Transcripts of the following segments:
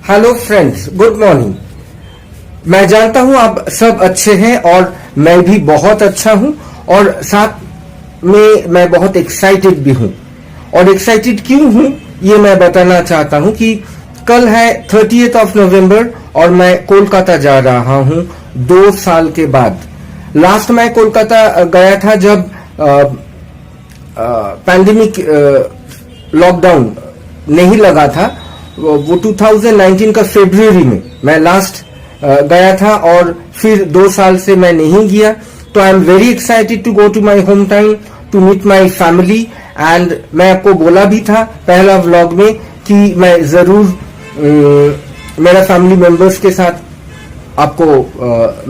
Hello friends, good morning. मैं जानता हूं आप सब अच्छे हैं और मैं भी बहुत अच्छा हूं और साथ में मैं बहुत एक्साइटेड भी हूं। और एक्साइटेड क्यों हूं ये मैं बताना चाहता हूं कि कल है 30th ऑफ नवंबर और मैं कोलकाता जा रहा हूं 2 साल के बाद। लास्ट मैं कोलकाता गया था जब पैंडेमिक लॉकडाउन नहीं लगा था। वो 2019 का फरवरी में मैं लास्ट गया था और फिर 2 साल से मैं नहीं गया। तो I am very excited to go to my home town to meet my family. And मैं आपको बोला भी था पहला व्लॉग में कि मैं जरूर मेरा फैमिली मेंबर्स के साथ आपको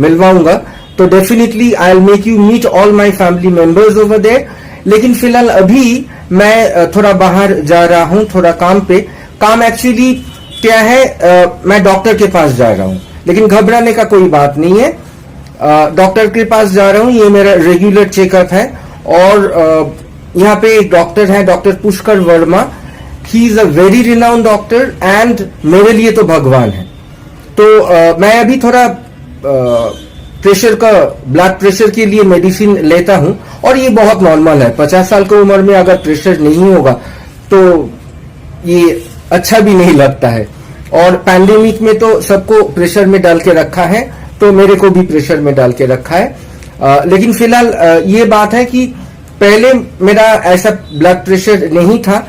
मिलवाऊंगा। तो definitely I will make you meet all my family members over there. लेकिन फिलहाल अभी मैं थोड़ा बाहर जा रहा हूं, थोड़ा काम पे। काम एक्चुअली क्या है, मैं डॉक्टर के पास जा रहा हूं, लेकिन घबराने का कोई बात नहीं है। डॉक्टर के पास जा रहा हूं, ये मेरा रेगुलर चेकअप है। और यहाँ पे एक डॉक्टर है, doctor Pushkar Verma. He is a very renowned doctor and मेरे लिए तो भगवान है। तो मैं अभी थोड़ा प्रेशर का, ब्लड प्रेशर के लिए मेडिसिन लेता हूं और ये बहुत नॉर्मल है। 50 साल की उम्र में अगर प्रेशर नहीं होगा तो ये अच्छा भी नहीं लगता है। और पैंडेमिक में तो सबको प्रेशर में डाल के रखा है, तो मेरे को भी प्रेशर में डाल के रखा है। लेकिन फिलहाल ये बात है कि पहले मेरा ऐसा ब्लड प्रेशर नहीं था।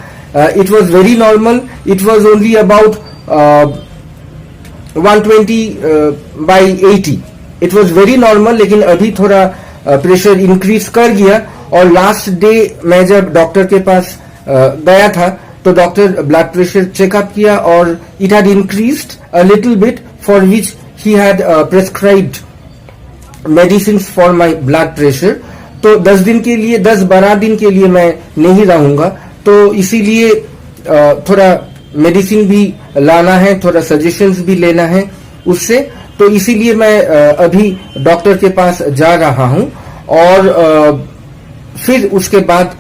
It was very normal. It was only about 120/80। It was very normal. लेकिन अभी थोड़ा प्रेशर इंक्रीज कर गया। और लास्ट डे मैं जब डॉक्टर के पास गया था तो डॉक्टर ब्लड प्रेशर चेकअप किया और it had increased a little bit, for which he had prescribed medicine for my blood pressure. तो 10-12 दिन के लिए मैं नहीं रहूंगा, तो इसीलिए थोड़ा मेडिसिन भी लाना है, थोड़ा सजेशंस भी लेना है उससे। तो इसीलिए मैं अभी डॉक्टर के पास जा रहा हूं और फिर उसके बाद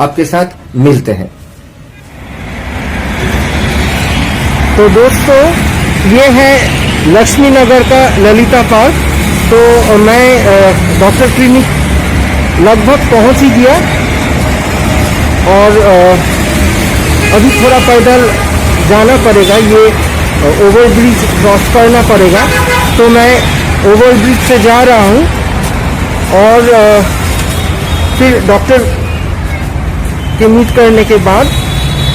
आपके साथ मिलते हैं। तो दोस्तों, ये है लक्ष्मी नगर का ललिता पार्क। तो मैं डॉक्टर क्लिनिक लगभग पहुंच ही गया और अभी थोड़ा पैदल जाना पड़ेगा। ये ओवरब्रिज क्रॉस करना पड़ेगा। तो मैं ओवरब्रिज से जा रहा हूं और फिर डॉक्टर के मीट करने के बाद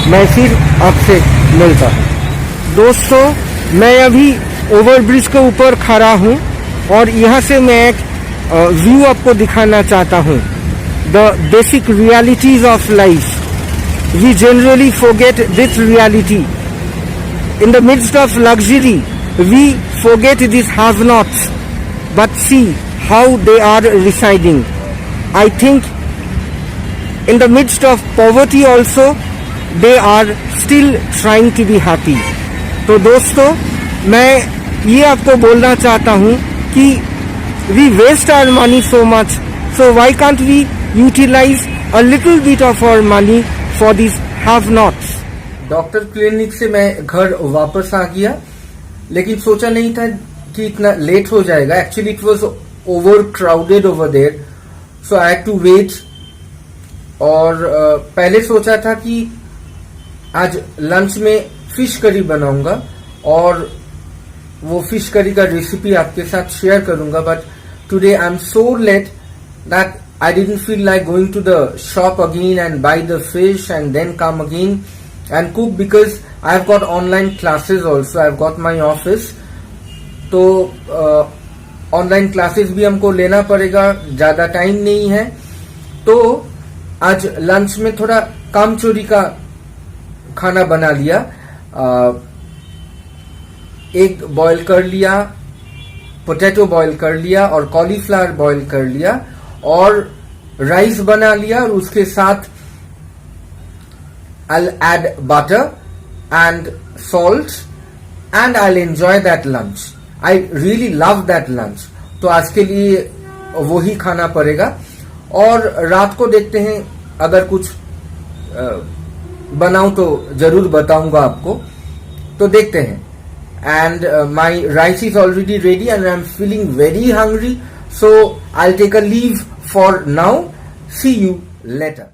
मैं फिर आपसे मिलता हूं। दोस्तों, मैं अभी ओवरब्रिज के ऊपर खड़ा हूं और यहाँ से मैं एक व्यू आपको दिखाना चाहता हूं। The basic realities of life. We generally forget this reality. In the midst of luxury, we forget these have-nots, but see how they are residing. I think in the midst of poverty also, they are still trying to be happy. तो दोस्तों, मैं ये आपको बोलना चाहता हूँ कि we waste our money so much, so why can't we utilize a little bit of our money for these have-nots? Doctor clinic से मैं घर वापस आ गया, लेकिन सोचा नहीं था कि इतना लेट हो जाएगा। Actually it was overcrowded over there, so I had to wait. और पहले सोचा था कि आज लंच में फिश करी बनाऊंगा और वो फिश करी का रेसिपी आपके साथ शेयर करूंगा। But today I am so late that I didn't feel like going to the shop again and buy the fish and then come again and cook, because I have got online classes also. I have got my office. तो online classes भी हमको लेना पड़ेगा, ज्यादा time नहीं है। तो आज लंच में थोड़ा काम चोरी का खाना बना लिया। एग बॉईल कर लिया, पोटैटो बॉईल कर लिया और कॉलीफ्लावर बॉईल कर लिया और राइस बना लिया। और उसके साथ I'll add butter and salt and I'll enjoy that lunch. I really love that lunch. तो आज के लिए वही खाना पड़ेगा। और रात को देखते हैं, अगर कुछ बनाऊं तो जरूर बताऊंगा आपको। तो देखते हैं। and my rice is already ready and I'm feeling very hungry, so I'll take a leave for now. See you later.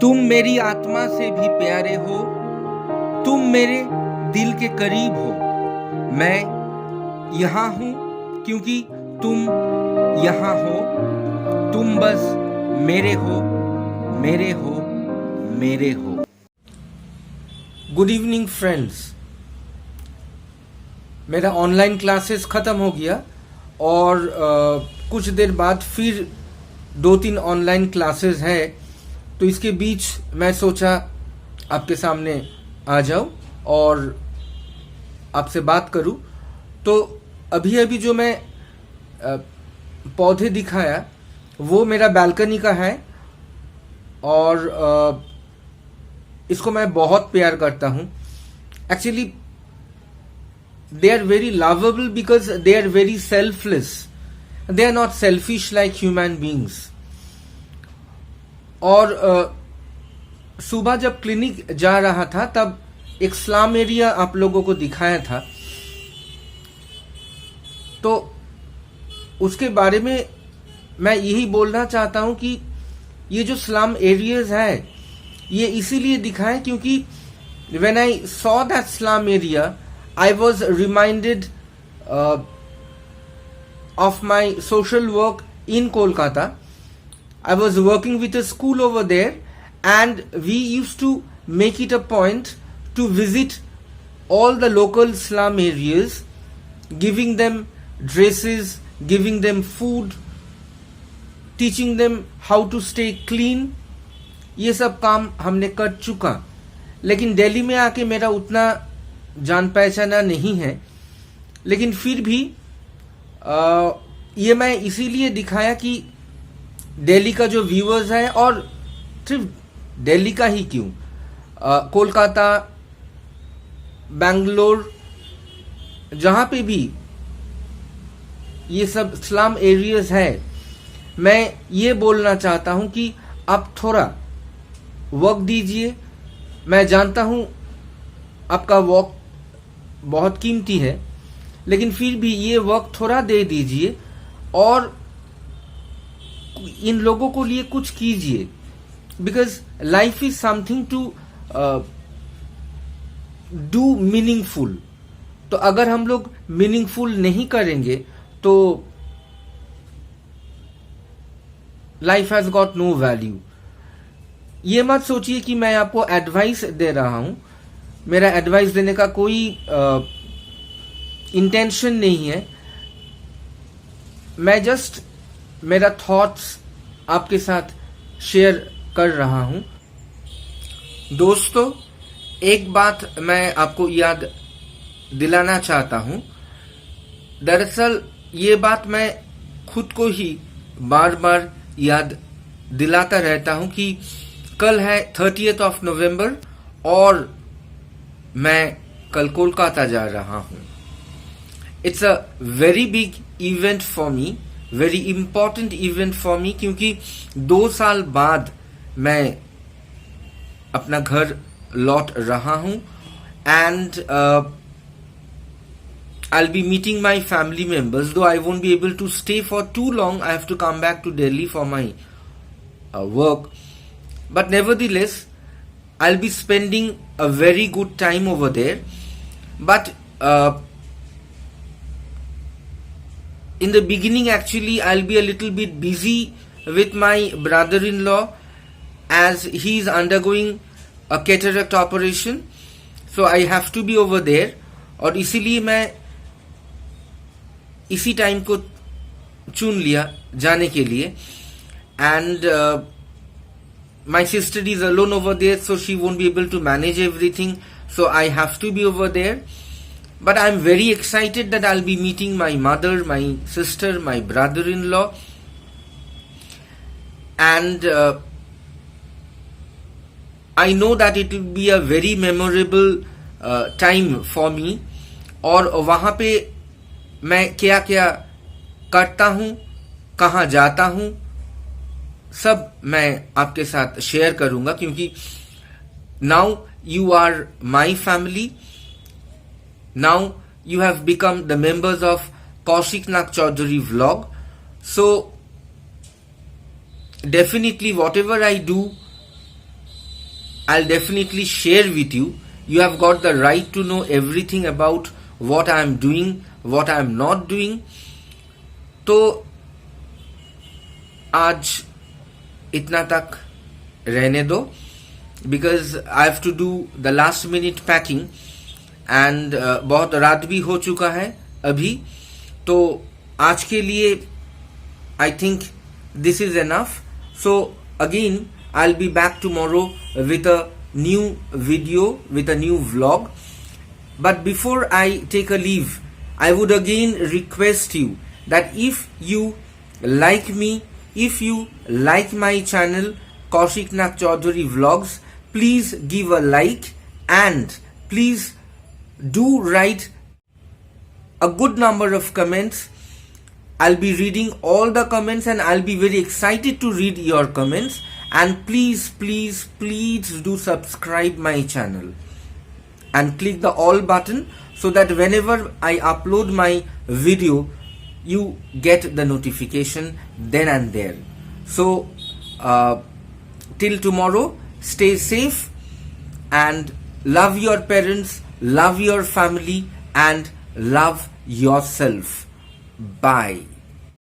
तुम मेरी आत्मा से भी प्यारे हो, तुम मेरे दिल के करीब हो। मैं यहाँ हूँ क्योंकि तुम यहाँ हो। तुम बस मेरे हो, मेरे हो, मेरे हो। Good evening friends. मेरा ऑनलाइन क्लासेस ख़त्म हो गया और कुछ देर बाद फिर 2-3 ऑनलाइन क्लासेस हैं, तो इसके बीच मैं सोचा आपके सामने आ जाऊं और आपसे बात करूं। तो अभी अभी जो मैं पौधे दिखाया वो मेरा बालकनी का है और इसको मैं बहुत प्यार करता हूं। Actually they are very lovable because they are very selfless. They are not selfish like human beings. और सुबह जब क्लिनिक जा रहा था तब एक स्लम एरिया आप लोगों को दिखाया था, तो उसके बारे में मैं यही बोलना चाहता हूं कि ये जो स्लम एरियाज है ये इसीलिए दिखाए क्योंकि when I saw that slum area I was reminded of my social work in Kolkata. I was working with a school over there and we used to make it a point to visit all the local slum areas, giving them dresses, giving them food, teaching them how to stay clean. ये सब काम हमने कर चुका, लेकिन दिल्ली में आके मेरा उतना जान पहचाना नहीं है। लेकिन फिर भी ये मैं इसीलिए दिखाया कि दिल्ली का जो व्यूअर्स है, और सिर्फ दिल्ली का ही क्यों, कोलकाता, बेंगलोर, जहाँ पे भी ये सब स्लम एरियाज है, मैं ये बोलना चाहता हूँ कि आप थोड़ा वक्त दीजिए। मैं जानता हूँ आपका वक्त बहुत कीमती है, लेकिन फिर भी ये वक्त थोड़ा दे दीजिए और इन लोगों को लिए कुछ कीजिए, because life is something to do meaningful. तो अगर हम लोग मीनिंगफुल नहीं करेंगे तो life has got no value. ये मत सोचिए कि मैं आपको एडवाइस दे रहा हूं, मेरा एडवाइस देने का कोई इंटेंशन नहीं है। मैं जस्ट मेरा थॉट्स आपके साथ शेयर कर रहा हूं। दोस्तों, एक बात मैं आपको याद दिलाना चाहता हूं। दरअसल ये बात मैं खुद को ही बार बार याद दिलाता रहता हूं कि कल है 30th नवंबर और मैं कल कोलकाता जा रहा हूं। It's a very big event for me, very important event for me, क्योंकि 2 साल बाद मैं अपना घर लौट रहा हूं and I'll be meeting my family members, though I won't be able to stay for too long. I have to come back to Delhi for my work. But nevertheless, I'll be spending a very good time over there. But in the beginning, actually, I'll be a little bit busy with my brother-in-law as he is undergoing a cataract operation. So I have to be over there. और इसीलिए मैं इसी time को चुन लिया जाने के लिए। And my sister is alone over there, so she won't be able to manage everything, so I have to be over there. But I am very excited that I will be meeting my mother, my sister, my brother in law, and I know that it will be a very memorable time for me. और वहां पे मैं क्या क्या करता हूं, कहां जाता हूं, सब मैं आपके साथ शेयर करूंगा, क्योंकि now you are my family, now you have become the members of Kaushik Nag Chaudhary vlog. So definitely whatever I do, I'll definitely share with you. You have got the right to know everything about what I am doing, what I am not doing. तो आज इतना तक रहने दो, because I have to do the last minute packing and बहुत रात भी हो चुका है अभी. तो आज के लिए I think this is enough. So again I'll be back tomorrow with a new video, with a new vlog. But before I take a leave, I would again request you that if you like me, if you like my channel Kaushik Nag Chaudhary Vlogs, please give a like and please do write a good number of comments. I'll be reading all the comments and I'll be very excited to read your comments. And please, please, please do subscribe my channel and click the all button so that whenever I upload my video, you get the notification then and there. So till tomorrow, stay safe and love your parents, love your family and love yourself. Bye.